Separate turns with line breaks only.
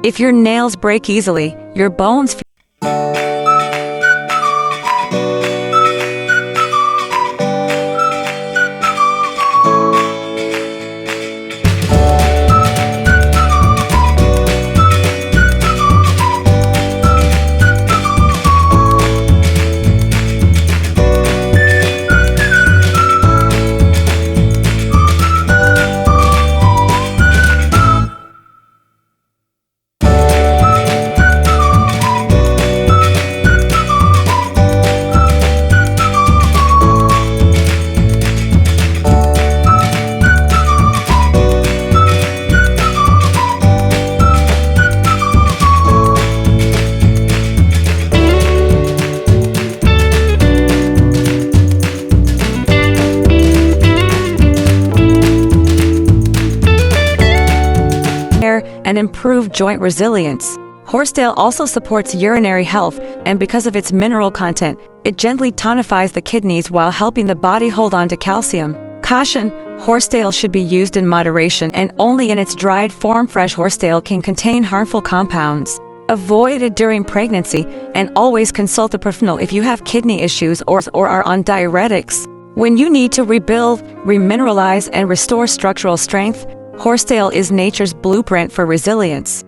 If your nails break easily, your bones and improve joint resilience. Horsetail also supports urinary health, and because of its mineral content, it gently tonifies the kidneys while helping the body hold on to calcium. Caution: horsetail should be used in moderation and only in its dried form. Fresh horsetail can contain harmful compounds. Avoid it during pregnancy, and always consult a professional if you have kidney issues or are on diuretics. When you need to rebuild, remineralize, and restore structural strength, horsetail is nature's blueprint for resilience.